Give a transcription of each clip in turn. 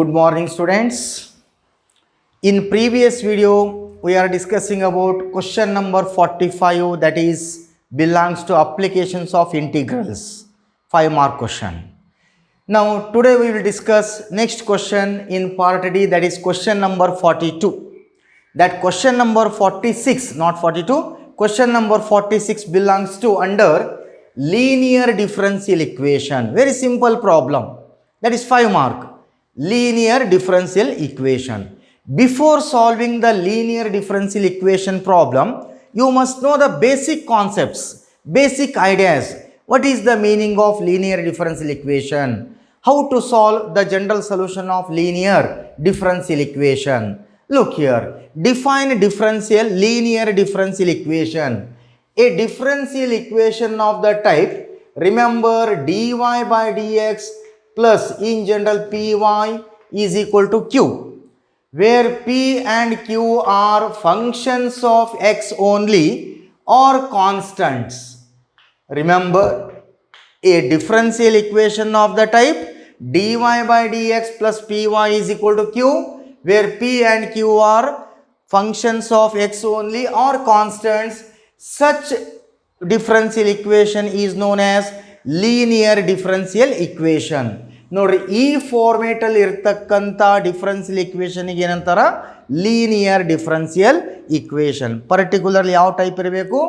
Good morning students. In previous video we are discussing about question number 45, that is belongs to applications of integrals, 5 mark question. Now today we will discuss next question in part D, that is question number 42. That question number 46, not 42, question number 46 belongs to under linear differential equation. Very simple problem, that is 5 mark. Linear differential equation. Before solving the linear differential equation problem, you must know the basic concepts, basic ideas. What is the meaning of linear differential equation? How to solve the general solution of linear differential equation? Look here, define linear differential equation. A differential equation of the type, remember, dy by dx plus in general py is equal to q, where p and q are functions of x only or constants. Remember, a differential equation of the type dy by dx plus py is equal to q, where p and q are functions of x only or constants. Such differential equation is known as linear differential equation. ನೋಡ್ರಿ, ಈ ಫಾರ್ಮೇಟಲ್ಲಿ ಇರ್ತಕ್ಕಂಥ differential ಇಕ್ವೇಷನ್ಗೆ ಏನಂತಾರ? Linear differential equation. Particularly ಯಾವ type ಇರಬೇಕು?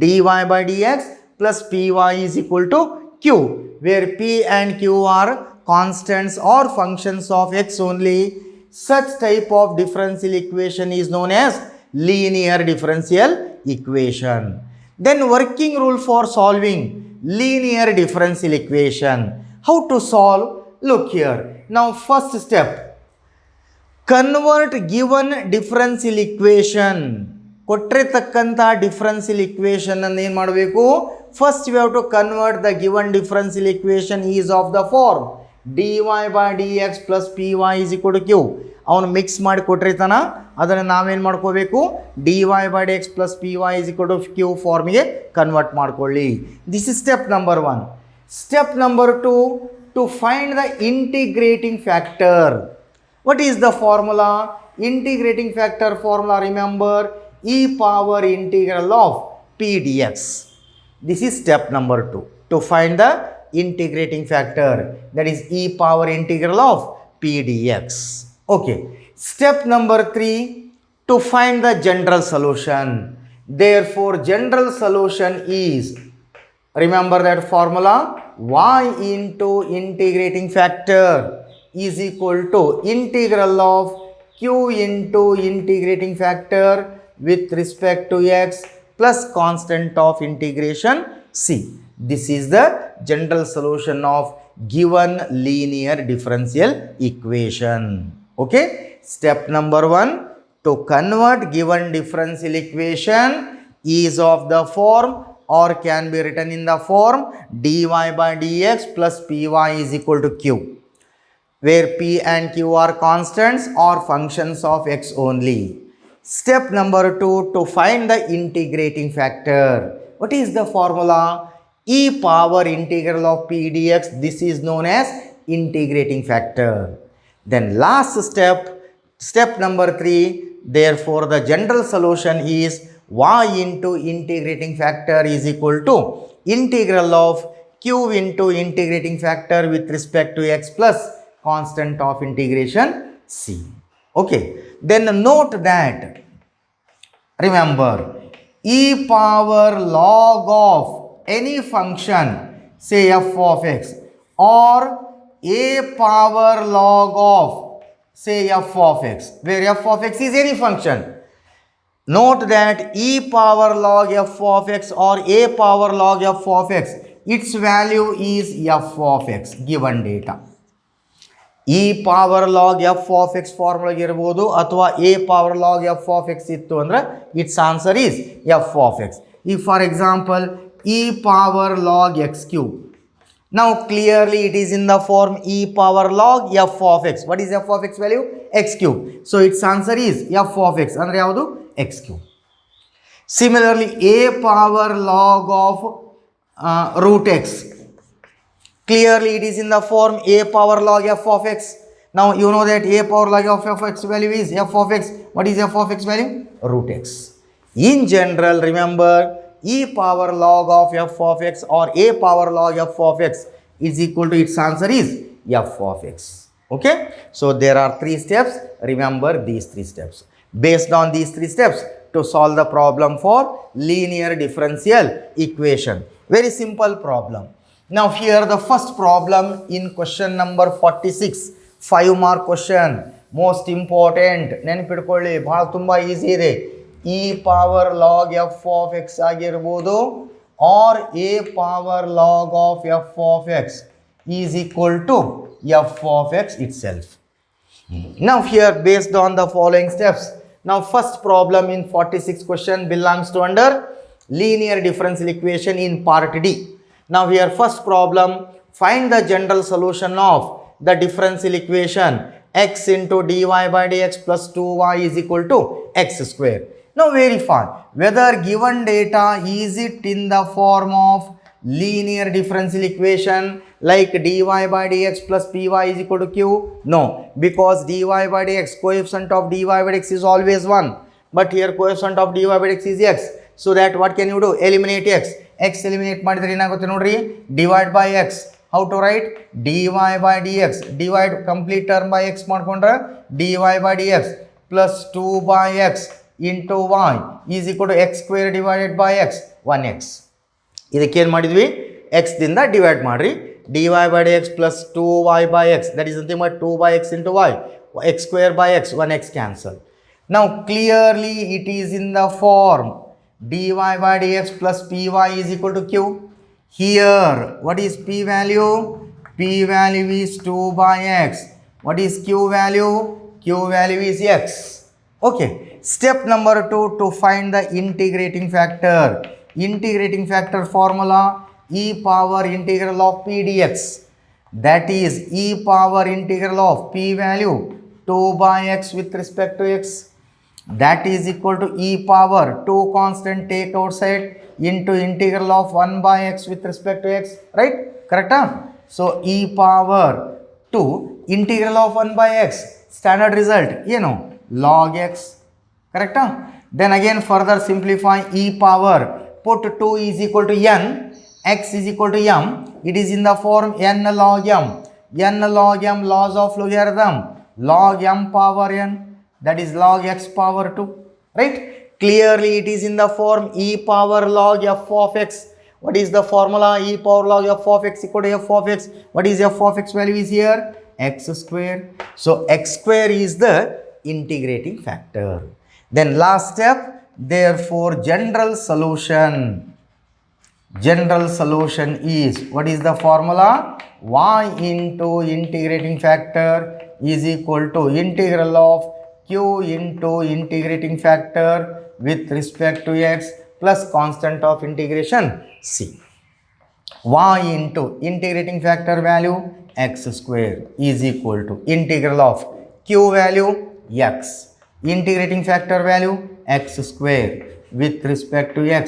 dy by dx plus py is equal to q, where p and q are constants or functions of x only. Such type of differential equation is known as linear differential equation. Then working rule for solving linear differential equation. How to solve? Look here. Now first step, convert given differential equation. ಕೊಟ್ಟಿರತಕ್ಕಂಥ differential equation ಅನ್ನು ಏನು ಮಾಡಬೇಕು? First you have to convert the given differential equation is of the form dy by dx plus py is equal to q. ಅವನು mix ಮಾಡಿ ಕೊಟ್ಟಿರ್ತಾನ, ಅದನ್ನು ನಾವೇನು ಮಾಡ್ಕೋಬೇಕು? dy by dx plus py is equal to q ಫಾರ್ಮಿಗೆ convert ಮಾಡ್ಕೊಳ್ಳಿ. This is step number 1. Step number 2, to find the integrating factor. What is the formula? Integrating factor formula, remember, e power integral of p dx. This is step number 2, to find the integrating factor, that is e power integral of p dx. Okay. Step number 3, to find the general solution. Therefore general solution is, remember that formula, y into integrating factor is equal to integral of q into integrating factor with respect to x plus constant of integration c. This is the general solution of given linear differential equation. Okay. Step number 1, to convert given differential equation is of the form, or can be written in the form dy by dx plus py is equal to q, where p and q are constants or functions of x only. Step number 2, to find the integrating factor. What is the formula? E power integral of p dx. This is known as integrating factor. Then last step, step number 3, therefore the general solution is y into integrating factor is equal to integral of q into integrating factor with respect to x plus constant of integration c. Okay. Then note that, remember, e power log of any function, say f of x, or a power log of, say, f of x, where f of x is any function. Note that e power log f of x or a power log f of x, its value is f of x given data. e power log f of x formula ಇರಬಹುದು, ಅಥವಾ a power log f of x ಇತ್ತು ಅಂದ್ರೆ its answer is f of x. If for example e power log x cube, now clearly it is in the form e power log f of x. What is f of x value? X cube. So its answer is f of x ಅಂದ್ರೆ ಯಾವುದು? x cube. Similarly, a power log of root x, clearly it is in the form a power log f of x. Now you know that a power log of f x value is f of x. What is f of x value? Root x. In general, remember, e power log of f of x or a power log f of x is equal to, its answer is f of x. Okay. So there are 3 steps. Remember these 3 steps. Based on these 3 steps to solve the problem for linear differential equation. Very simple problem. Now here the first problem in question number 46, 5 mark question, most important, ನೆನಪಿಟ್ಕೊಳ್ಳಿ ಬಹಳ ತುಂಬ easy ಇದೆ. e power log f of x ಆಗಿರ್ಬೋದು or a power log of f of x is equal to f of x itself. Now here based on the following steps. Now first problem in 46 question belongs to under linear differential equation in part D. Now here first problem, find the general solution of the differential equation x into dy by dx plus 2y is equal to x square. Now verify whether given data is it in the form of linear differential equation like dy by dx plus py is equal to q. No, because dy by dx, coefficient of dy by dx is always 1, but here coefficient of dy by dx is x. So that what can you do? Eliminate x. X eliminate ಮಾಡಿದ್ರೆ ಏನಾಗುತ್ತೆ ನೋಡ್ರಿ, divide by x. How to write? dy by dx, divide complete term by x ಮಾಡ್ಕೊಂಡ್ರೆ dy by dx plus 2 by x into y is equal to x square divided by x, 1x. ಇದಕ್ಕೆ ಏನು ಮಾಡಿದ್ವಿ? x ದಿಂದ divide ಮಾಡ್ರಿ, dy by dx plus 2y by x, that is nothing but 2 by x into y, x square by x, 1x cancel. Now clearly it is in the form dy by dx plus py is equal to q. Here what is p value? P value is 2 by x. What is q value? Q value is x. Okay, step number 2 to find the integrating factor. Integrating factor formula, e power integral of p dx, that is e power integral of p value 2 by x with respect to x, that is equal to e power 2 constant take outside into integral of 1 by x with respect to x, right? Correct? So e power 2 integral of 1 by x, standard result, you know, log x. Correct? Then again further simplify, e power, put 2 is equal to n, x is equal to m, it is in the form n log m, n log m, laws of logarithm, log m power n, that is log x power 2, right? Clearly it is in the form e power log f of x. What is the formula? E power log f of x equal to f of x. What is f of x value is here? X square. So x square is the integrating factor. Then last step, therefore general solution. General solution is, what is the formula? Y into integrating factor is equal to integral of q into integrating factor with respect to x plus constant of integration c. Y into integrating factor value x square is equal to integral of q value x, integrating factor value x square with respect to x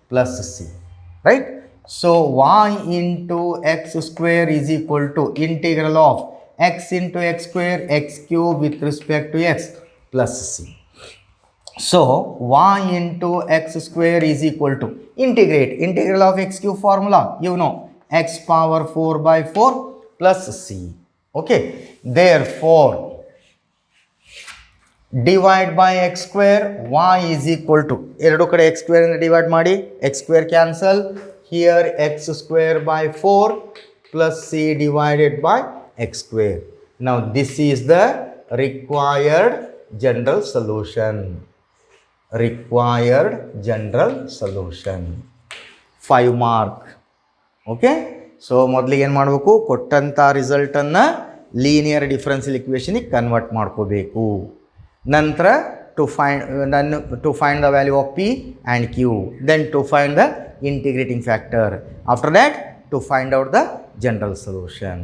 plus c, right? So y into x square is equal to integral of x into x square x cube with respect to x plus c. So y into x square is equal to integrate, integral of x cube formula, you know, x power 4 by 4 plus c. Okay, therefore divide by x square, y is equal to, ಎರಡು ಕಡೆ x square ಇಂದ divide ಮಾಡಿ, x square cancel, here x square by 4 plus c divided by x square. Now this is the required general solution. Required general solution. 5 mark. Okay, so ಮೊದಲಿಗೆ ಏನು ಮಾಡಬೇಕು, ಕೊಟ್ಟಂಥ ರಿಸಲ್ಟನ್ನು linear differential ಇಕ್ವೇಷನಿಗೆ convert ಮಾಡ್ಕೋಬೇಕು. ನಂತರ to find the value of p and q, then to find the integrating factor, after that to find out the general solution.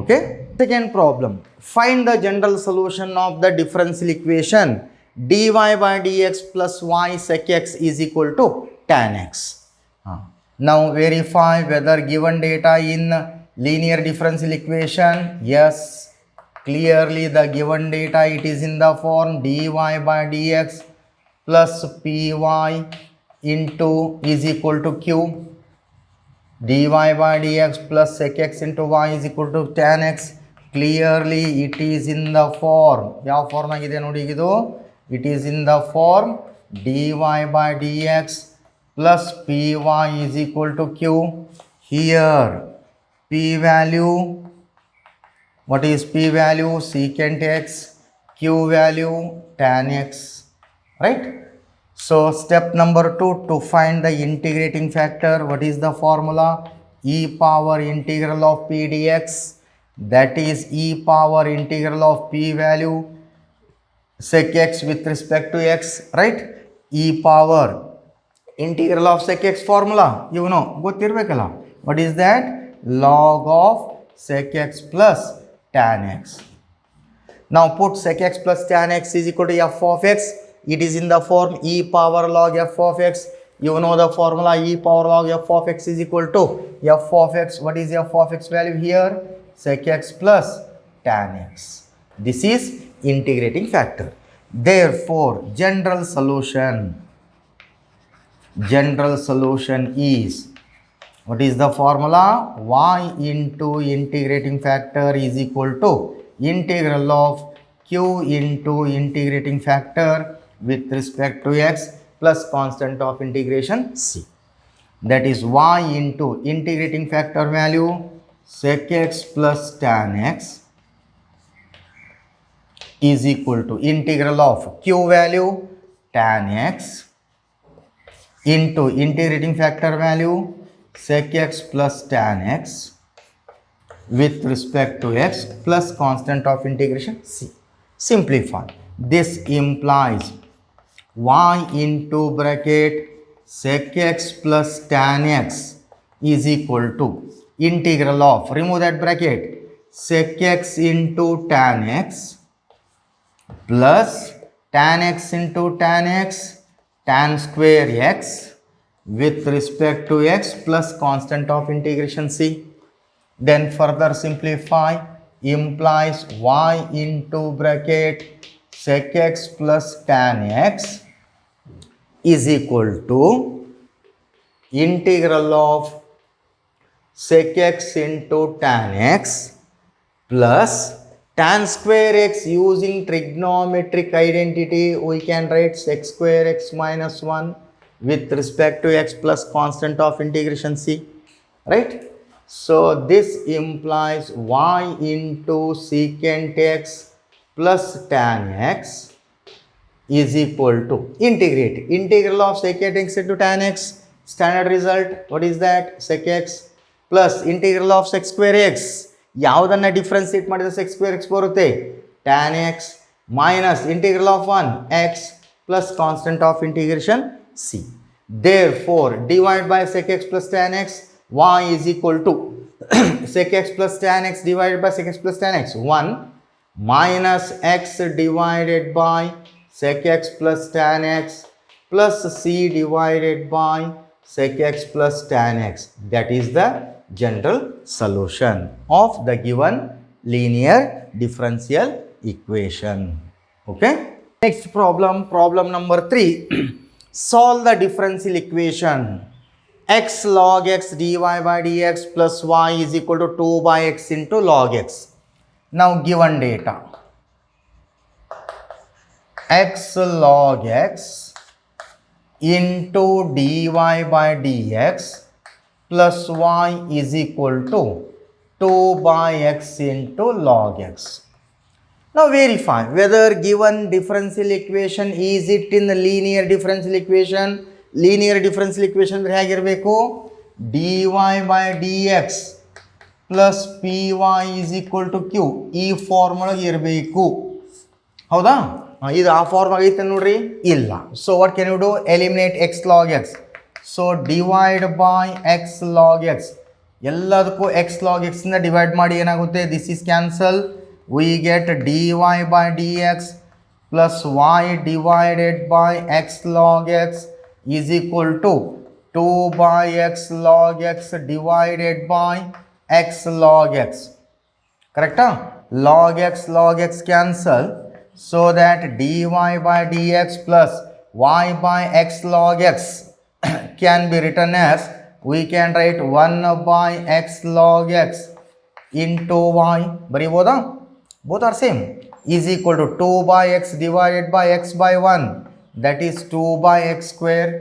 Okay, second problem, find the general solution of the differential equation dy by dx plus y sec x is equal to tan x. Now verify whether given data in linear differential equation, yes, Clearly the given data, it is in the form dy by dx plus py into is equal to q. dy by dx plus sec x into y is equal to tan x. Clearly it is in the form, ಯಾವ form ಆಗಿದೆ ನೋಡಿ ಇದು, it is in the form dy by dx plus py is equal to q. Here p value, what is p value? Secant x. Q value tan x, right? So step number 2, to find the integrating factor, what is the formula? E power integral of p dx, that is e power integral of p value sec x with respect to x, right? E power integral of sec x formula, you know, ಗೊತ್ತಿರಬೇಕಲ್ಲ. What is that? Log of sec x plus tan x. Now put sec x plus tan x is equal to f of x. It is in the form e power log f of x. You know the formula, e power log f of x is equal to f of x. What is f of x value here? Sec x plus tan x. This is integrating factor. Therefore general solution is, what is the formula? Y into integrating factor is equal to integral of q into integrating factor with respect to x plus constant of integration c. That is y into integrating factor value sec x plus tan x is equal to integral of q value tan x into integrating factor value sec x plus tan x with respect to x plus constant of integration c. Simplify. This implies y into bracket sec x plus tan x is equal to integral of, remove that bracket, sec x into tan x plus tan x into tan x, tan square x with respect to x plus constant of integration c. Then further simplify, implies y into bracket sec x plus tan x is equal to integral of sec x into tan x plus tan square x. Using trigonometric identity, we can write sec square x minus 1 with respect to x plus constant of integration c, right? So this implies y into secant x plus tan x is equal to integrate integral of secant x into tan x, standard result, what is that? Sec x plus integral of sec square x, ಯಾವುದನ್ನ ಡಿಫರೆನ್ಸಿಯೇಟ್ ಮಾಡಿದ್ರೆ sec square x ಬರುತ್ತೆ? tan x minus integral of 1 x plus constant of integration c. Therefore divide by sec x plus tan x, y is equal to sec x plus tan x divided by sec x plus tan x, 1 minus x divided by sec x plus tan x plus c divided by sec x plus tan x. That is the general solution of the given linear differential equation. Okay. Next problem, problem number 3. Solve the differential equation x log x dy by dx plus y is equal to 2 by x into log x. Now given data, x log x into dy by dx plus y is equal to 2 by x into log x. Now verify whether given differential equation is it in the linear differential equation. Linear differential equation ಅಂದ್ರೆ ಹೇಗಿರಬೇಕು? dy by dx plus py is equal to q, ಈ form ಒಳಗೆ ಇರಬೇಕು, ಹೌದಾ? ಇದು ಆ form ಆಗೈತೆ ನೋಡ್ರಿ, ಇಲ್ಲ. So what can you do? Eliminate x log x. So divide by x log x, ಎಲ್ಲದಕ್ಕೂ ಎಕ್ಸ್ ಲಾಗ್ ಎಕ್ಸ್ ಇಂದ ಡಿವೈಡ್ ಮಾಡಿ ಏನಾಗುತ್ತೆ? This is cancel. We get dy by dx plus y divided by x log x is equal to 2 by x log x divided by x log x. ಕರೆಕ್ಟಾ? log x cancel, so that dy by dx plus y by x log x can be written as, we can write 1 by x log x into y, both are same, is equal to 2 by x divided by x by 1, that is 2 by x square.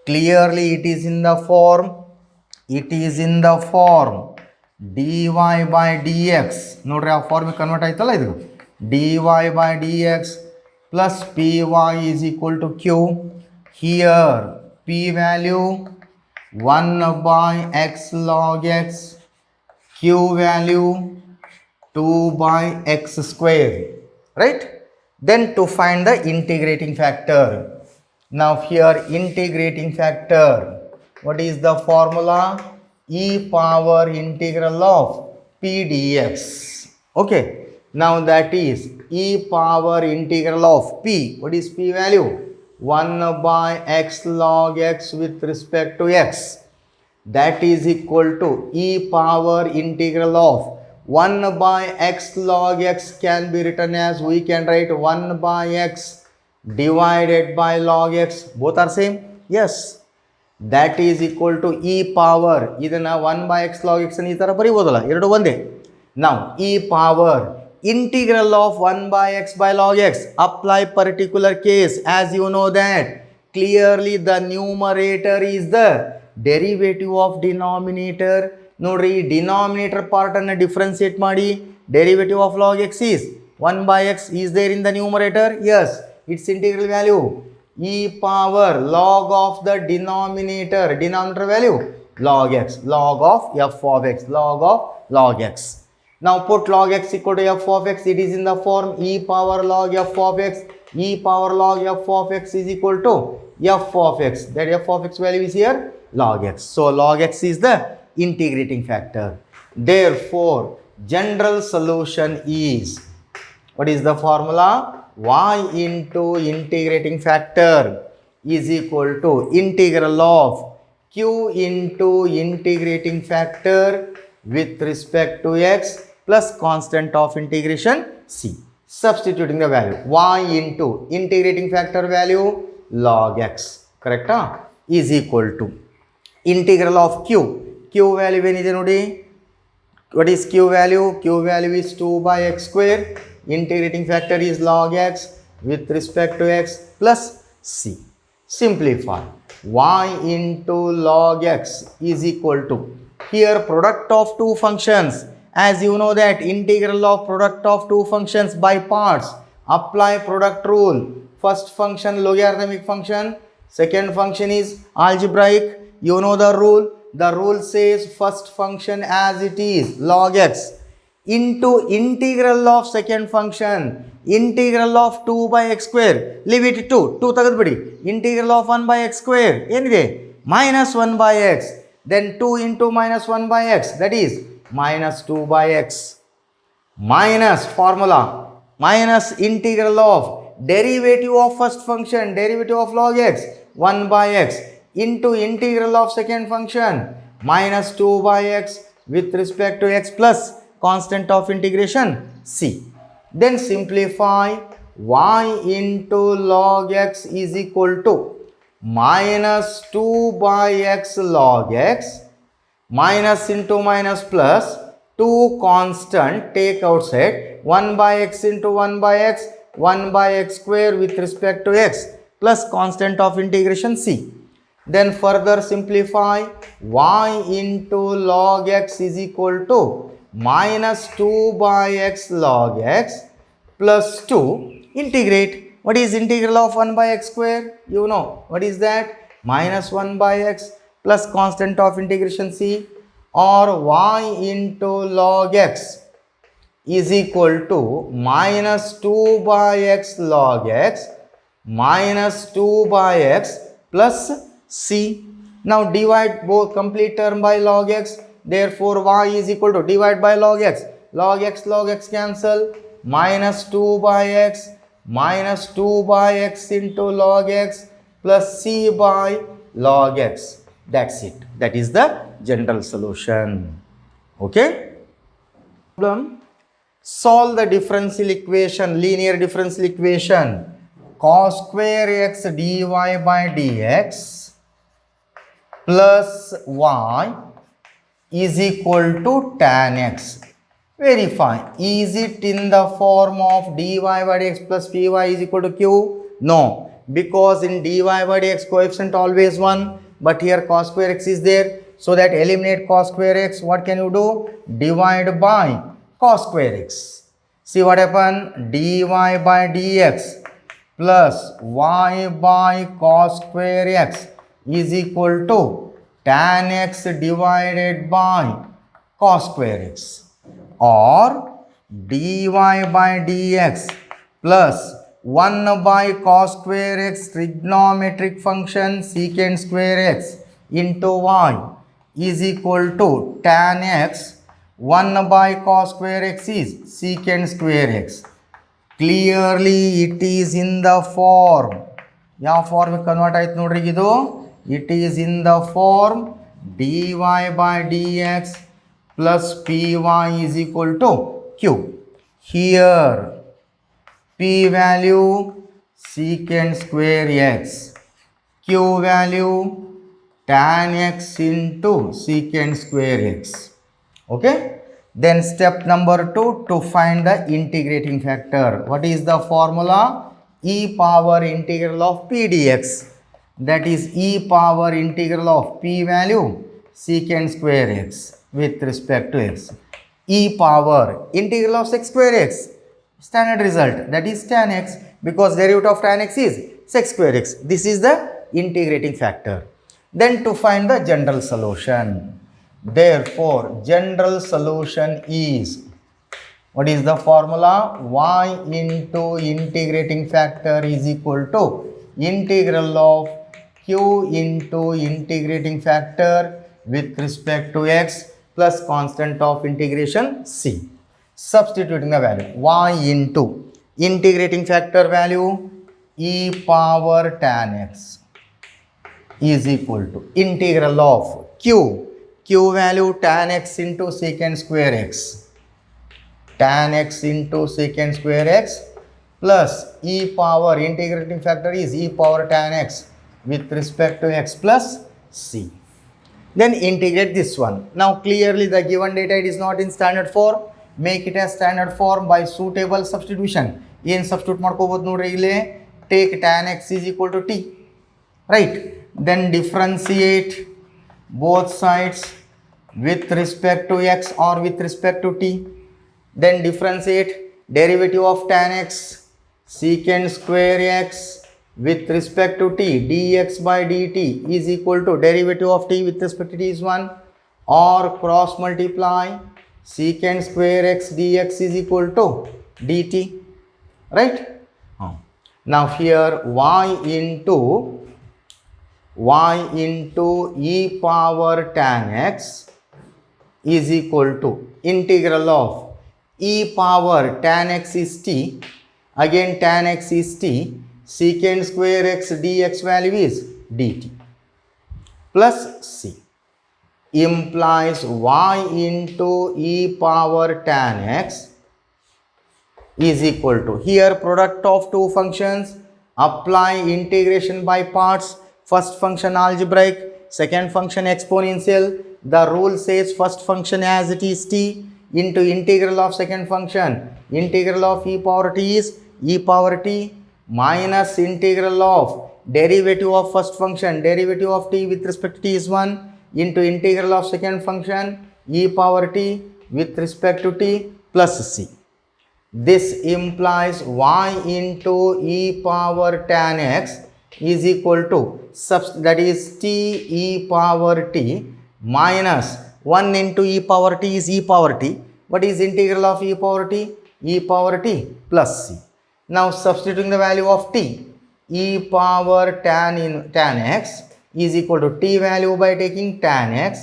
Clearly it is in the form dy by dx, ನೋಡ್ರಿ ಆ form convert ಆಯ್ತಲ್ಲ ಇದು, dy by dx plus py is equal to q. Here p value 1 by x log x, q value 2 by x square, right? Then to find the integrating factor, now here integrating factor, what is the formula? E power integral of p dx. Okay, now that is e power integral of p, what is p value? 1 by x log x with respect to x, that is equal to e power integral of 1 by x log x can be written as, we can write 1 by x divided by log x, both are same, yes, that is equal to e power, ಇದನ್ನ 1 by x log x ಈ ತರ ಬರೀಬೋದಲ್ಲ, ಎರಡು ಒಂದೇ. Now e power integral of 1 by x by log x, apply particular case, as you know that clearly the numerator is the derivative of denominator. ನೋಡ್ರಿ, denominator part ಅನ್ನು differentiate ಮಾಡಿ, derivative of log x is 1 by x, is there in the numerator? Yes, its integral value e power log of the denominator value log x, log of f of x, log of log x. Now put log x equal to f of x, it is in the form e power log f of x, e power log f of x is equal to f of x, that f of x value is here log x, so log x is the integrating factor. Therefore general solution is, what is the formula? Y into integrating factor is equal to integral of q into integrating factor with respect to x plus constant of integration c. Substituting the value, y into integrating factor value log x, correct, is equal to integral of q value ಏನಿದೆ ನೋಡಿ, what is q value? Q value is 2 by x square, integrating factor is log x with respect to x plus c. Simplify, y into log x is equal to, here product of two functions, as you know that integral of product of two functions by parts, apply product rule. First function logarithmic function, second function is algebraic, you know the rule. The rule says first function as it is log x into integral of second function, integral of 2 by x square, leave it 2 ತಗದ್ಬಿಡಿ, integral of 1 by x square ಏನಿದೆ minus 1 by x, then 2 into minus 1 by x, that is minus 2 by x, minus formula minus integral of derivative of first function, derivative of log x 1 by x into integral of second function minus 2 by x with respect to x plus constant of integration c. Then simplify, y into log x is equal to minus 2 by x log x, minus into minus plus 2 constant, take outside, 1 by x into 1 by x, 1 by x square with respect to x plus constant of integration c. Then further simplify, y into log x is equal to minus 2 by x log x plus 2, integrate, what is integral of 1 by x square? You know, what is that? Minus 1 by x plus constant of integration c, or y into log x is equal to minus 2 by x log x minus 2 by x plus c. Now divide both complete term by log x, therefore y is equal to divide by log x log x cancel, minus 2 by x minus 2 by x into log x plus c by log x, that's it, that is the general solution. Okay, problem Solve the differential equation, linear differential equation. Cos square x dy by dx plus y is equal to tan x. Very fine. Is it in the form of dy by dx plus py is equal to q? No, because in dy by dx coefficient always 1, but here cos square x is there. So that eliminate cos square x, what can you do? Divide by cos square x. See what happened? Dy by dx plus y by cos square x is equal to tan x divided by cos square x, or dy by dx plus 1 by cos square x trigonometric function secant square x into y is equal to tan x 1 by cos square x is secant square x. Clearly it is in the form, ಯಾವ form convert ಆಯ್ತು ನೋಡ್ರಿ ಇದು. It is in the form dy by dx plus py is equal to q. Here p value secant square x, q value tan x into secant square x. Okay. Then step number 2, to find the integrating factor. What is the formula? E power integral of p dx. That is e power integral of p value secant square x with respect to x. E power integral of sec square x. Standard result, that is tan x, because derivative of tan x is sec square x. This is the integrating factor. Then to find the general solution. Therefore, general solution is, what is the formula? Y into integrating factor is equal to integral of q into integrating factor with respect to x plus constant of integration c. Substituting the value, y into integrating factor value e power tan x is equal to integral of q value tan x into secant square x, tan x into secant square x plus e power integrating factor is e power tan x with respect to x plus c. Then integrate this one. Now clearly the given data it is not in standard form. Make it as standard form by suitable substitution. ಏನು substitute ಮಾಡ್ಕೋಬೋದು ನೋಡ್ರಿ ಇಲ್ಲಿ. Take tan x is equal to t, right? Then differentiate both sides with respect to x or with respect to t. Then differentiate derivative of tan x secant square x with respect to t, dx by dt is equal to derivative of t with respect to t is 1, or cross multiply secant square x dx is equal to dt, right? Now here y into e power tan x is equal to integral of e power tan x is t, again tan x is t, secant square x dx value is dt plus c, implies y into e power tan x is equal to, here product of two functions, apply integration by parts. First function algebraic, second function exponential. The rule says first function as it is t into integral of second function, integral of e power t is e power t minus integral of derivative of first function, derivative of t with respect to t is 1, into integral of second function e power t with respect to t plus c. This implies y into e power tan x is equal to that is t e power t minus 1 into e power t is e power t. What is integral of e power t? E power t plus c. Now substituting the value of t, e power tan x is equal to t value by taking tan x,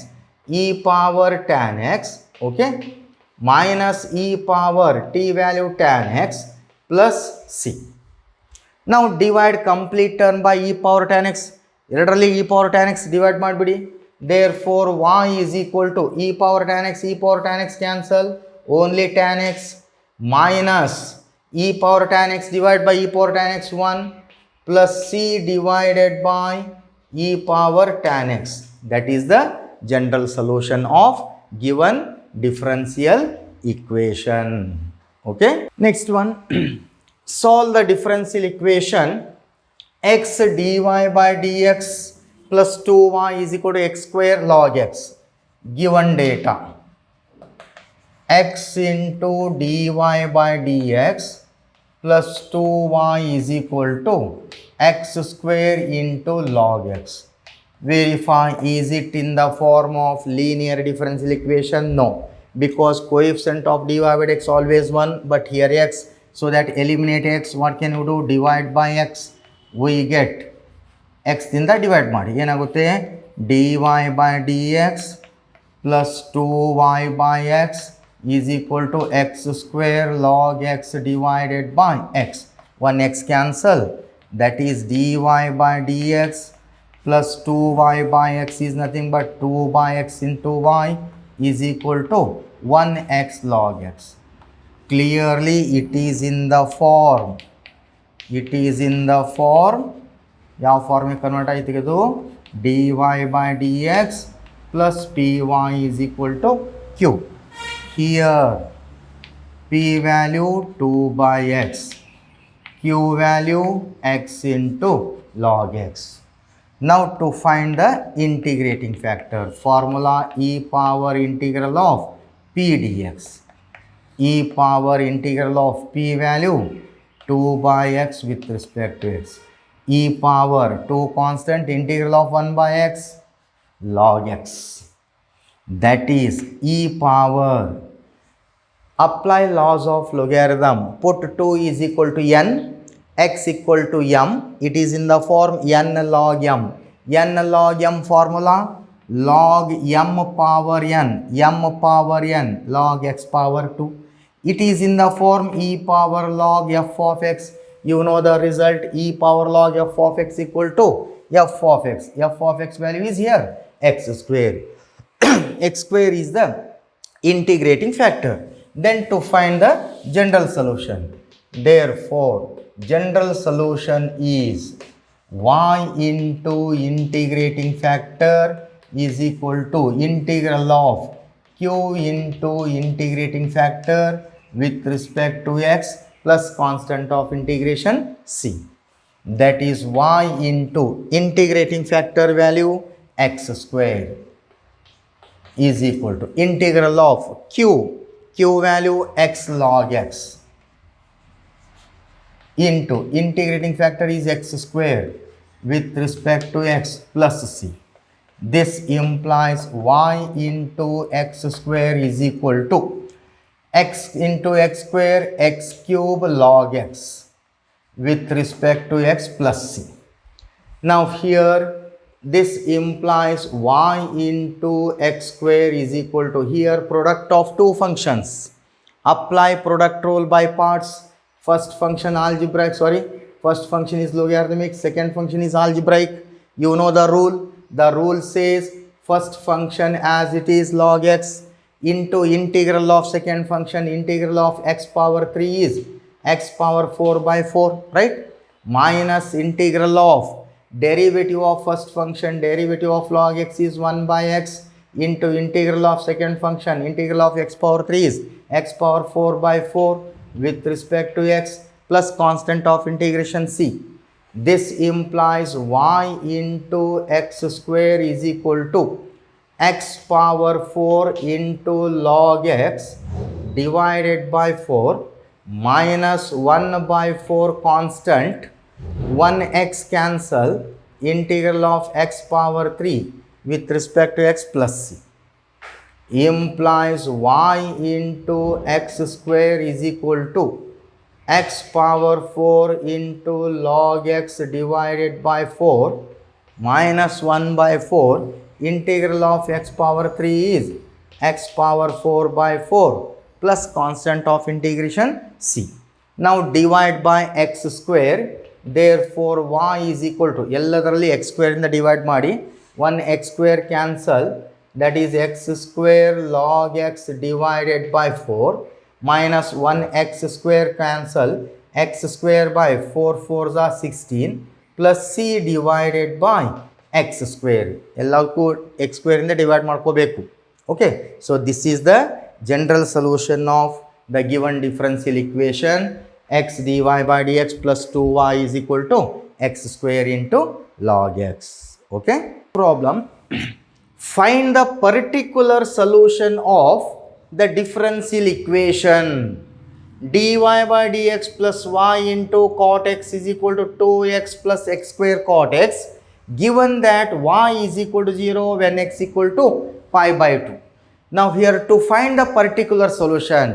e power tan x, okay, minus e power t value tan x plus c. Now divide complete term by e power tan x. ಎರಡರಲ್ಲಿ e power tan x divide ಮಾಡಿಬಿಡಿ. Therefore y is equal to e power tan x cancel, only tan x minus e power tan x divided by e power tan x 1 plus c divided by e power tan x. That is the general solution of given differential equation. Okay. Next one, solve the differential equation x dy by dx plus 2y is equal to x square log x. Given data, x into dy by dx plus 2y is equal to x square into log x. Verify, is it in the form of linear differential equation? No, because coefficient of dy by dx always 1, but here x, so that eliminate x, what can you do? Divide by x, we get x in the divide ಮಾಡಿ ಏನಾಗುತ್ತೆ dy by dx plus 2y by x is equal to x square log x divided by x. One x cancel, that is dy by dx plus 2y by x is nothing but 2 by x into y is equal to 1x log x. Clearly it is in the form, ಯಾವ ಫಾರ್ಮಿಗೆ convert ಆಯ್ತು ಇದು dy by dx plus py is equal to q. Here p value 2 by x, q value x into log x. Now to find the integrating factor, formula e power integral of p dx, e power integral of p value 2 by x with respect to x, e power 2 constant integral of 1 by x log x, that is e power. Apply laws of logarithm, put 2 is equal to n, x equal to m, it is in the form n log m. N log m formula, log m power n log x power 2. It is in the form e power log f of x. You know the result, e power log f of x equal to f of x. F of x value is here, x square. X square is the integrating factor. Then to find the general solution, therefore general solution is y into integrating factor is equal to integral of q into integrating factor with respect to x plus constant of integration c. That is y into integrating factor value x square is equal to integral of q value x log x into integrating factor is x square with respect to x plus c. This implies y into x square is equal to x into x square x cube log x with respect to x plus c. Now here this implies y into x square is equal to, here product of two functions, apply product rule by parts. First function algebraic, first function is logarithmic, second function is algebraic. You know the rule. The rule says first function as it is log x into integral of second function integral of x power 3 is x power 4 by 4, right? Minus integral of derivative of first function derivative of log x is 1 by x into integral of second function integral of x power 3 is x power 4 by 4 with respect to x plus constant of integration c. This implies y into x square is equal to x power 4 into log x divided by 4 minus 1 by 4 constant, 1x cancel, integral of x power 3 with respect to x plus c, implies y into x square is equal to x power 4 into log x divided by 4 minus 1 by 4 integral of x power 3 is x power 4 by 4 plus constant of integration c. Now divide by x square, therefore y is equal to ಎಲ್ಲದರಲ್ಲಿ x square ಇಂದ divide ಮಾಡಿ 1 x square cancel, that is x square log x divided by 4 minus 1x square cancel, x square by 4 4s are 16 plus c divided by x square. ಎಲ್ಲಕ್ಕೂ x square ಇಂದ divide ಮಾಡ್ಕೋಬೇಕು. Okay, so this is the general solution of the given differential equation. X dy by dx plus 2y is equal to x square into log x. Okay, problem. Find the particular solution of the differential equation dy by dx plus y into cot x is equal to 2x plus x square cot x, given that y is equal to 0 when x equal to pi by 2. Now here to find the particular solution,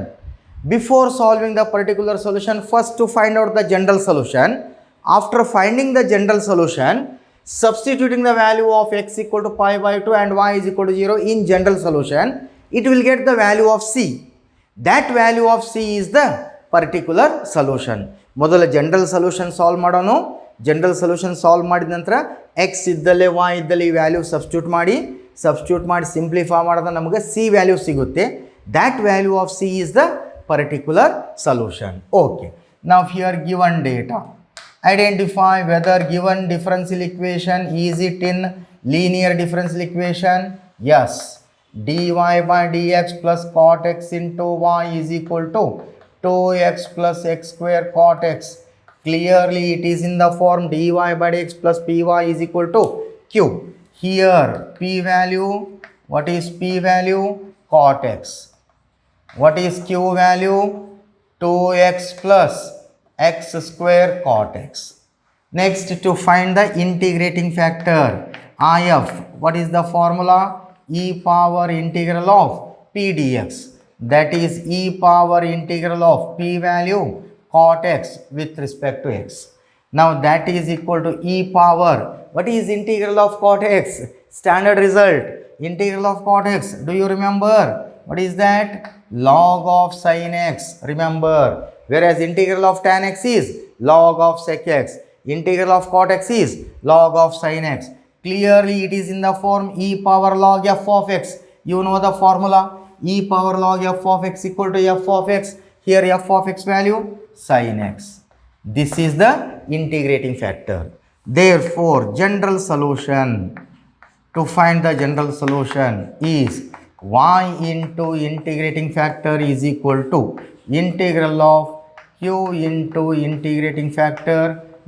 before solving the particular solution, first to find out the general solution. After finding the general solution, substituting the value of x equal to pi by 2 and y is equal to 0 in general solution, it will get the value of c. That value of c is the particular solution. ಮೊದಲ general solution solve ಮಾಡೋಣ. General solution solve ಮಾಡಿದ ನಂತರ X ಇದ್ದಲ್ಲಿ y ಇದ್ದಲ್ಲಿ ಈ value substitute ಮಾಡಿ simplify ಮಾಡಿದ್ರೆ ನಮಗೆ ಸಿ ವ್ಯಾಲ್ಯೂ ಸಿಗುತ್ತೆ. That value of C is the particular solution. Okay, ನಾವು here given data, identify whether given differential equation is it in linear differential equation. Yes, dy by dx plus cot x into y is equal to 2x plus x square cot x. Clearly it is in the form dy by dx plus py is equal to q. Here p value, what is p value? Cot x. What is q value? 2x plus x square cot x. Next, to find the integrating factor if, what is the formula? E power integral of p dx, that is e power integral of p value cot x with respect to x. Now that is equal to e power, what is integral of cot x? Standard result, integral of cot x, do you remember? What is that? Log of sin x, remember. Whereas integral of tan x is log of sec x, integral of cot x is log of sin x. Clearly it is in the form e power log f of x. You know the formula, e power log f of x equal to f of x. Here f of x value sin x. This is the integrating factor. Therefore general solution, to find the general solution is y into integrating factor is equal to integral of q into integrating factor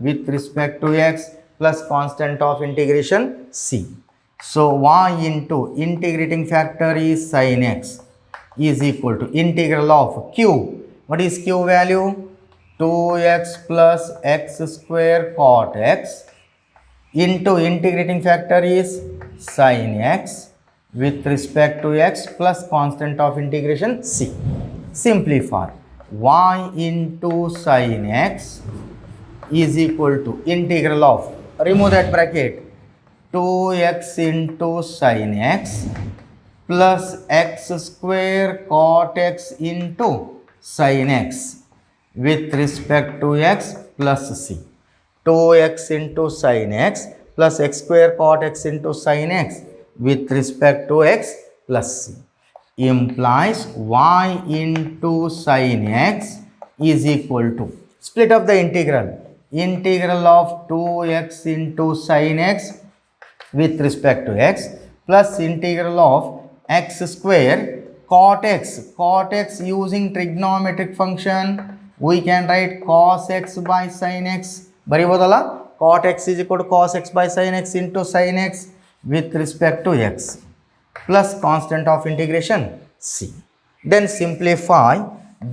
with respect to x plus constant of integration c. So y into integrating factor is sin x is equal to integral of q. What is q value? 2x plus x square cot x into integrating factor is sin x with respect to x plus constant of integration c. Simplify. Y into sin x is equal to integral of, remove that bracket, 2x into sin x plus x square cot x into sin x with respect to x plus c. 2x into sin x plus x square cot x into sin x with respect to x plus c implies y into sin x is equal to, split up the integral of 2x into sin x with respect to x plus integral of x square cot x using trigonometric function we can write cos x by sin x. ಬರಿಬೋದಲ್ಲ, cot x is equal to cos x by sin x into sin x with respect to x plus constant of integration c. Then simplify.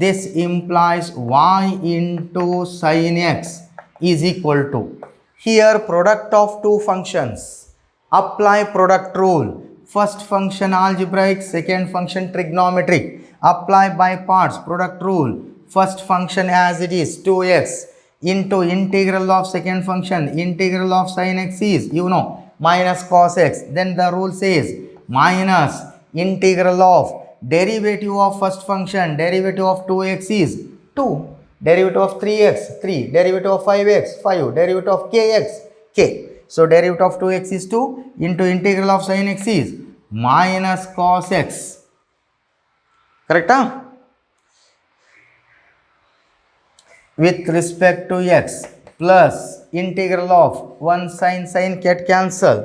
This implies y into sin x is equal to, here product of two functions, apply product rule. First function algebraic, second function trigonometric. Apply by parts product rule. First function as it is 2x into integral of second function, integral of sin x is, you know, minus cos x. Then the rule says minus integral of derivative of first function, derivative of 2x is 2, derivative of 3x 3, derivative of 5x 5, derivative of kx k. So derivative of 2x is 2 into integral of sin x is minus cos x. Correct? with respect to x plus integral of 1 sin get cancel.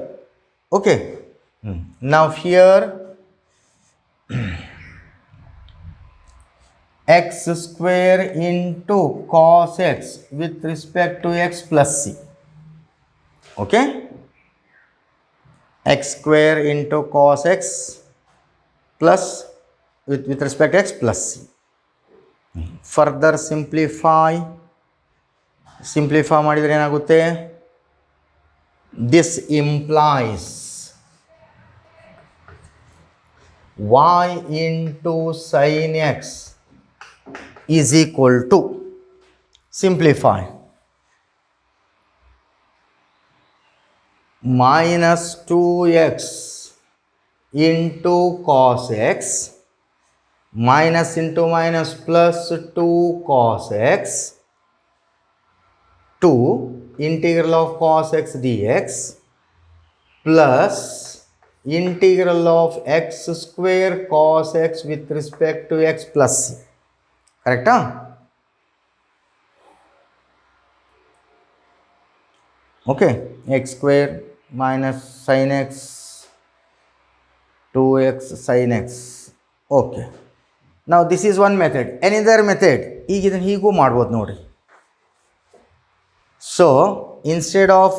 Okay. Now here x square into cos x with respect to x plus c. Okay. X square into cos x plus with respect to x plus c. Further simplify ಮಾಡಿದರೆ ಏನಾಗುತ್ತೆ, this implies y into sin x is equal to, simplify, minus 2x into cos x minus into minus plus 2 cos x to integral of cos x dx plus integral of x square cos x with respect to x plus c. Correct? Okay. X square minus sin x 2x sin x. Okay. Now this is one method. Another method, ಈಗ ಇದನ್ನು ಹೀಗೂ ಮಾಡ್ಬೋದು ನೋಡಿ. So instead of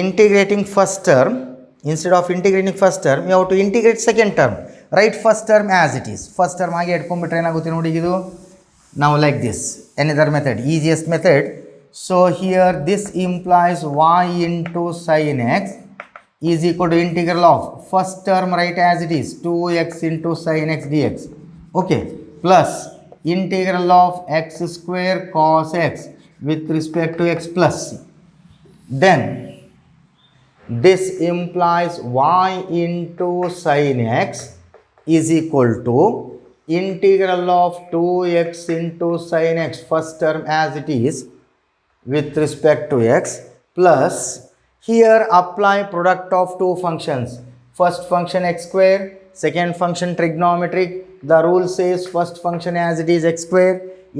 integrating first term, we have to integrate second term. Write first term as it is. First term ಆಗಿ ಇಟ್ಕೊಂಡ್ಬಿಟ್ರೆ ಏನಾಗುತ್ತೆ ನೋಡಿ ಇದು. Now like this. Another method, easiest method. So here this implies y into sin x is equal to integral of first term, write as it is, 2x into sin x dx. Okay. Plus integral of x square cos x with respect to x plus c. Then this implies y into sin x is equal to integral of 2x into sin x first term as it is with respect to x plus, here apply product of two functions, first function x square, second function trigonometric. The rule says first function as it is x square,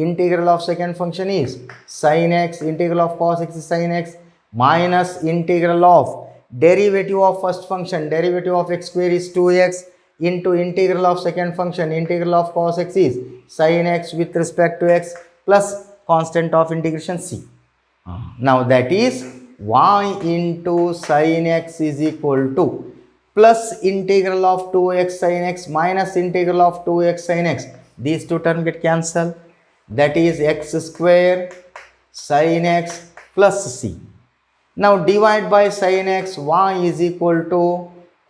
integral of second function is sin x, integral of cos x is sin x minus integral of derivative of first function, derivative of x square is 2x into integral of second function, integral of cos x is sin x with respect to x plus constant of integration c. Now that is y into sin x is equal to plus integral of 2x sin x minus integral of 2x sin x. These two terms get cancelled. That is x square sin x plus c. Now divide by sin x, y is equal to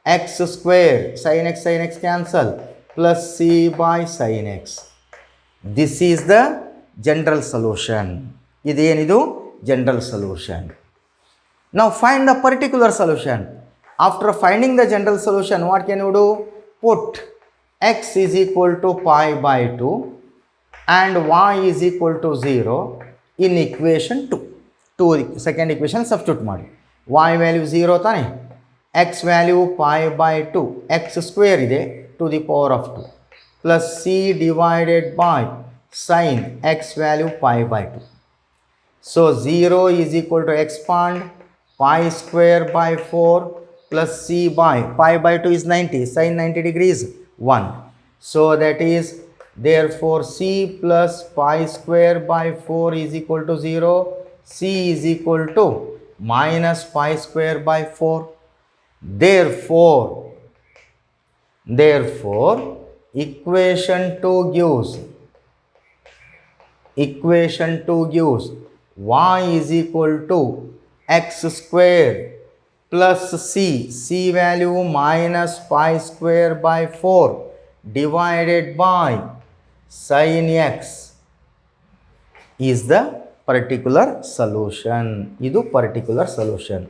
x square sin x cancel plus c by sin x. This is the general solution. Idenidu general solution. Now find the particular solution. After finding the general solution, what can you do? Put x is equal to pi by 2 and y is equal to 0 in equation 2. Second equation substitute ಮಾಡಿ. Y value 0 ತಾನೆ, x value pi by 2, x square ಇದೆ to the power of 2 plus c divided by sin x value pi by 2. So 0 is equal to expand pi square by 4 plus c by pi by 2 is 90, sin 90 degrees 1. So that is therefore c plus pi square by 4 is equal to 0. C is equal to minus pi square by 4. Therefore equation 2 gives y is equal to x square plus c value minus pi square by 4 divided by sin x is the particular solution. Idu particular solution.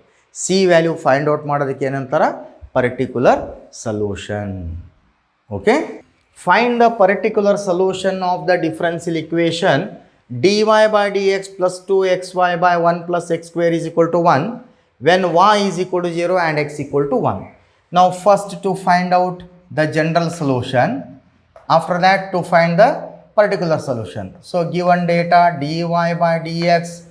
C value find out ಮಾಡೋದಕ್ಕೆ ಏನಂತಾರ, particular solution. Okay. Find the particular solution of the differential equation dy by dx plus 2xy by 1 plus x square is equal to 1 when y is equal to 0 and x equal to 1. Now first to find out the general solution, after that to find the particular solution. So given data dy by dx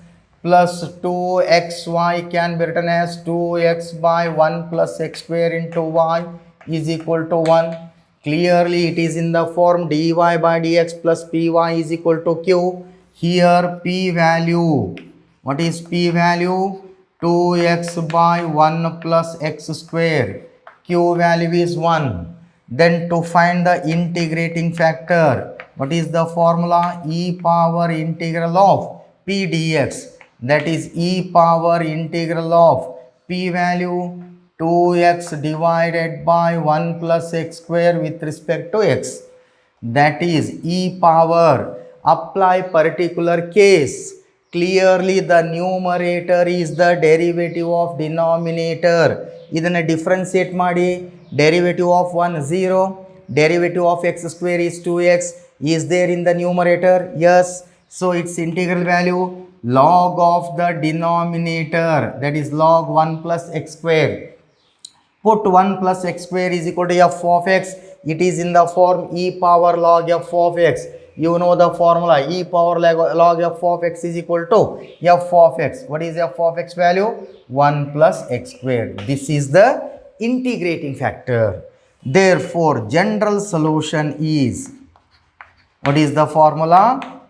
plus 2xy can be written as 2x by 1 plus x square into y is equal to 1. Clearly it is in the form dy by dx plus py is equal to q. Here p value, what is p value? 2x by 1 plus x square. Q value is 1. Then to find the integrating factor, what is the formula? E power integral of p dx. That is e power integral of p value 2x divided by 1 plus x square with respect to x. That is e power. Apply particular case. Clearly the numerator is the derivative of denominator. ಇದನ್ನು differentiate ಮಾಡಿ. Derivative of 1 0. Derivative of x square is 2x. Is there in the numerator? Yes. So its integral value log of the denominator, that is log 1 plus x square. Put 1 plus x square is equal to f of x. It is in the form e power log f of x. You know the formula, e power log f of x is equal to f of x. What is f of x value? 1 plus x square. This is the integrating factor. Therefore general solution is, what is the formula?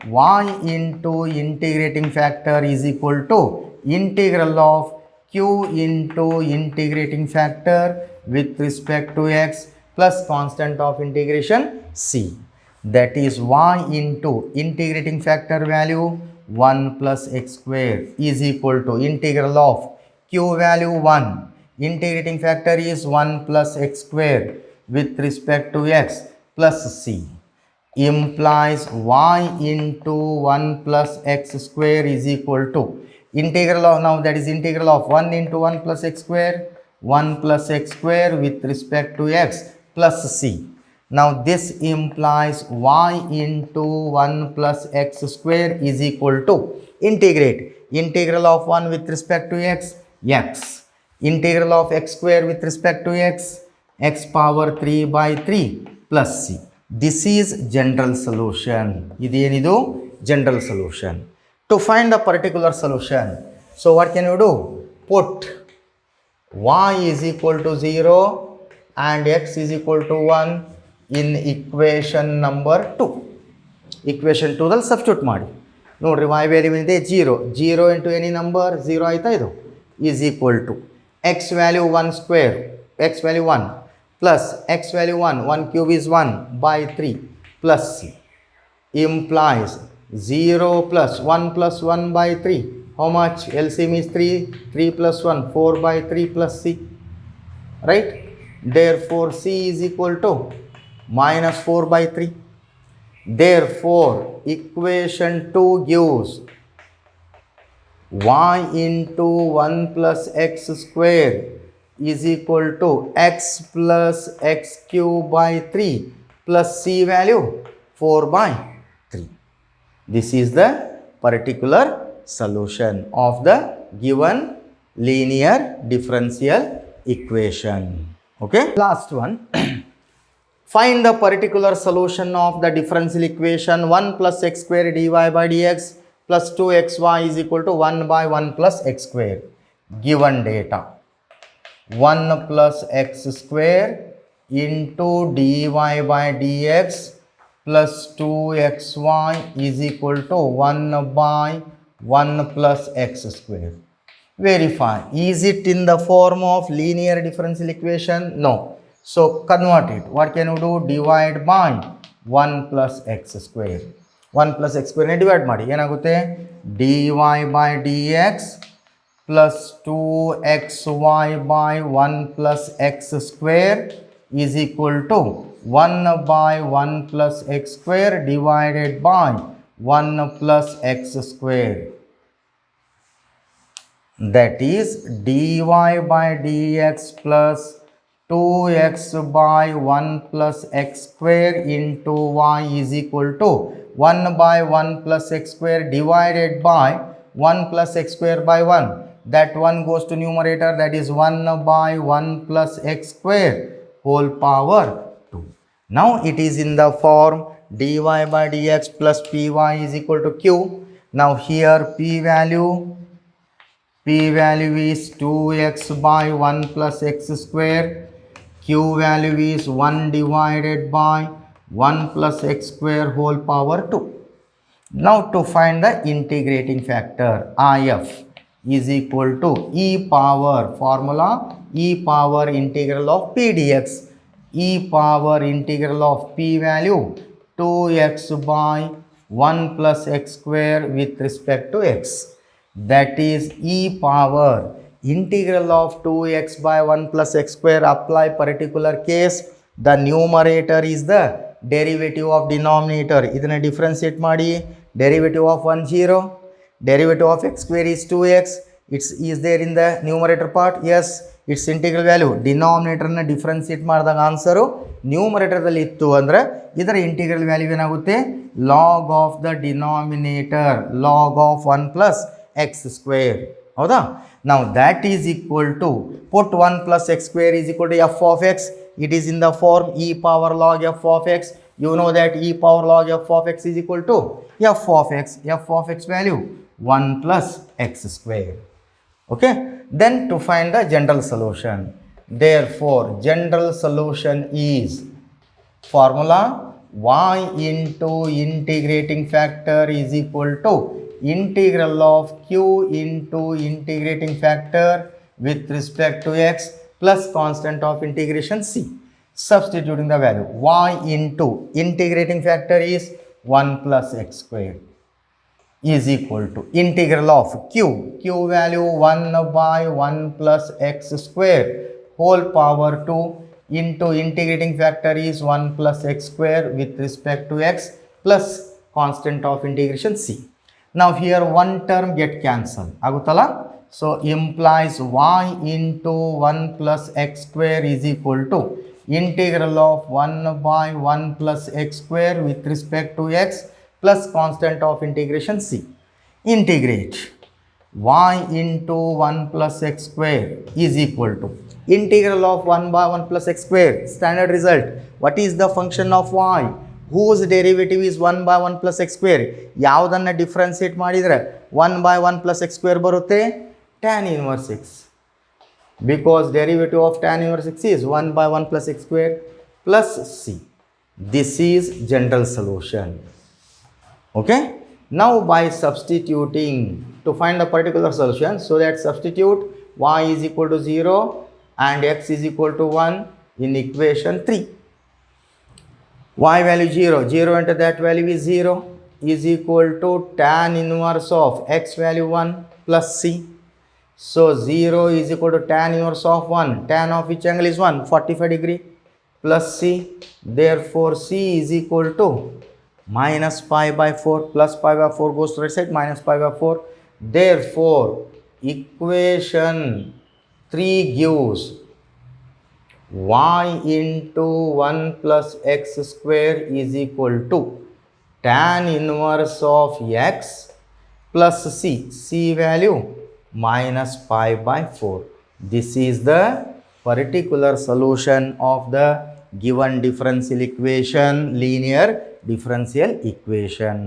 Y into integrating factor is equal to integral of q into integrating factor with respect to x plus constant of integration c. That is y into integrating factor value 1 plus x square is equal to integral of q value 1. Integrating factor is 1 plus x square with respect to x plus c. Implies y into 1 plus x square is equal to integral of, now that is integral of 1 into 1 plus x square, 1 plus x square with respect to x plus c. Now this implies y into 1 plus x square is equal to integrate integral of 1 with respect to x, x. Integral of x square with respect to x, x power 3 by 3 plus c. This is general solution. Idenidu general solution. To find the particular solution, so what can you do? Put y is equal to 0 and x is equal to 1 in equation number 2. Equation 2 ದಲ್ಲಿ substitute ಮಾಡಿ ನೋಡ್ರಿ. y value ಇದೆ 0. 0 into any number 0 ಆಯ್ತಾ ಇದು, is equal to x value 1 square, x value 1 plus x value 1, 1 cube is 1 by 3 plus c. Implies 0 plus 1 plus 1 by 3. How much? LCM is 3. 3 plus 1, 4 by 3 plus c. Right? Therefore c is equal to minus 4 by 3. Therefore equation 2 gives y into 1 plus x square is equal to x plus x cube by 3 plus c value 4 by 3. This is the particular solution of the given linear differential equation. Okay, last one. Find the particular solution of the differential equation 1 plus x square dy by dx plus 2xy is equal to 1 by 1 plus x square. Given data 1 plus x square into dy by dx plus 2xy is equal to 1 by 1 plus x square. Verify. Is it in the form of linear differential equation? No. So convert it. What can you do? Divide by 1 plus x square. 1 plus x square divide ಮಾಡಿ ಏನಾಗುತ್ತೆ? dy by dx plus 2xy by 1 plus x square is equal to 1 by 1 plus x square divided by 1 plus x square. That is dy by dx plus 2x by 1 plus x square into y is equal to 1 by 1 plus x square divided by 1 plus x square by 1. That 1 goes to numerator, that is 1 by 1 plus x square whole power 2. Now it is in the form dy by dx plus py is equal to q. Now here p value is 2x by 1 plus x square. Q value is 1 divided by 1 plus x square whole power 2. Now to find the integrating factor, IF is equal to e power formula, e power integral of p dx, e power integral of p value 2x by 1 plus x square with respect to x. That is e power integral of 2x by 1 plus x square. Apply particular case, the numerator is the derivative of denominator. ಇದನ್ನ differentiate ಮಾಡಿ, derivative of 1 0, derivative of x square is 2x. Is there in the numerator part? Yes, its integral value. denominator ನ differentiate ಮಾಡಿದಾಗ answer ನ್ಯೂಮರೇಟರ್ದಲ್ಲಿ ಇತ್ತು ಅಂದರೆ ಇದರ integral value ಏನಾಗುತ್ತೆ, log of the denominator, log of 1 plus x square. ಹೌದಾ? Now that is equal to, put 1 plus x square is equal to f of x. It is in the form e power log f of x. You know that e power log f of x is equal to f of x. f of x value 1 plus x square. Okay, then to find the general solution, therefore general solution is formula y into integrating factor is equal to integral of q into integrating factor with respect to x plus constant of integration c. Substituting the value, y into integrating factor is 1 plus x square is equal to integral of q value 1 by 1 plus x square whole power 2 into integrating factor is 1 plus x square with respect to x plus constant of integration c. Now here one term get cancelled agutala, so implies y into 1 plus x square is equal to integral of 1 by 1 plus x square with respect to x plus constant of integration c. Integrate y into 1 plus x square is equal to integral of 1 by 1 plus x square. Standard result, what is the function of y whose derivative is 1 by 1 plus x square? ಯಾವುದನ್ನ differentiate ಮಾಡಿದರೆ 1 by 1 plus x square ಬರುತ್ತೆ, tan inverse x, because derivative of tan inverse x is 1 by 1 plus x square plus c. This is general solution. Okay, now by substituting to find a particular solution, so that substitute y is equal to 0 and x is equal to 1 in equation 3. Y value 0 into that value is 0 is equal to tan inverse of x value 1 plus c. So 0 is equal to tan inverse of 1, tan of which angle is 1, 45 degree plus c. Therefore c is equal to minus pi by 4, plus pi by 4 goes to right side, minus pi by 4. Therefore equation 3 gives y into 1 plus x square is equal to tan inverse of x plus c value minus pi by 4. This is the particular solution of the given differential equation, linear differential equation.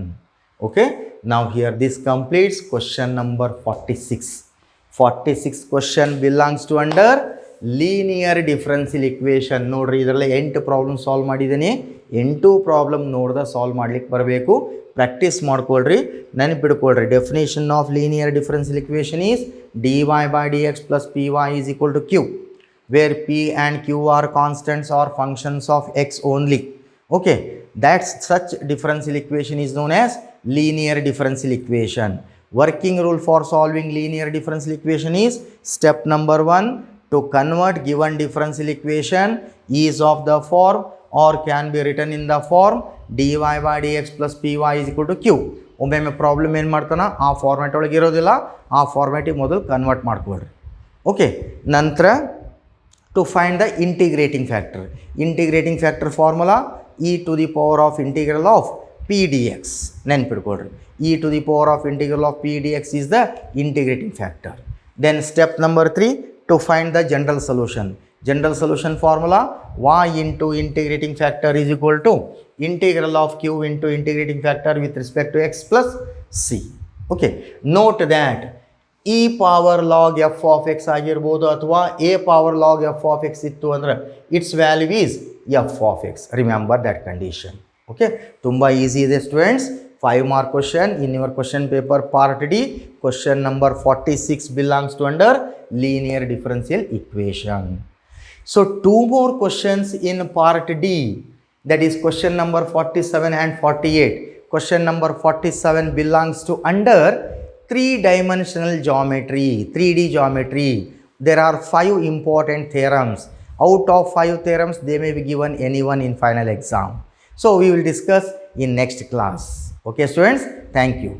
Okay, now here this completes question number 46. 46 question belongs to under linear differential equation. ನೋಡ್ರಿ ಇದರಲ್ಲಿ 8 problem solve ಮಾಡಿದ್ದೀನಿ, 8 problem ನೋಡ್ದ solve ಮಾಡ್ಲಿಕ್ಕೆ ಬರಬೇಕು. Practice ಮಾಡ್ಕೊಳ್ರಿ, ನೆನಪಿಡ್ಕೊಳ್ರಿ. Definition of linear differential equation is dy by dx plus py is equal to q, where p and q are constants or functions of x only. Okay, that's such differential equation is known as linear differential equation. Working rule for solving linear differential equation is step number 1, to convert given differential equation is of the form or can be written in the form dy by dx plus py is equal to q. ಒಮ್ಮೊಮ್ಮೆ problem ಏನು ಮಾಡ್ತಾನೆ, ಆ format ಒಳಗೆ ಇರೋದಿಲ್ಲ, ಆ ಫಾರ್ಮ್ಯಾಟಿಗೆ ಮೊದಲು convert ಮಾಡ್ಕೊಳ್ರಿ. Okay, ನಂತರ to find the integrating factor. Integrating factor formula e to the power of integral of p dx. ನೆನ್ಪಿಡ್ಕೊಳ್ರಿ, e to the power of integral of p dx is the integrating factor. Then step number 3, to find the general solution. General solution formula, y into integrating factor is equal to integral of q into integrating factor with respect to x plus c. Okay, note that e power log f of x ಆಗಿರ್ಬೋದು ಅಥವಾ a power log f of x ಇತ್ತು ಅಂದ್ರೆ its value is f of x. Remember that condition. Okay, ತುಂಬಾ easy ಇದೆ students. 5 mark question in your question paper part D. Question number 46 belongs to under linear differential equation. So 2 more questions in part D, that is question number 47 and 48. Question number 47 belongs to under 3-dimensional geometry, 3D geometry. There are 5 important theorems. Out of 5 theorems, they may be given anyone in final exam. So we will discuss in next class. Okay students, thank you.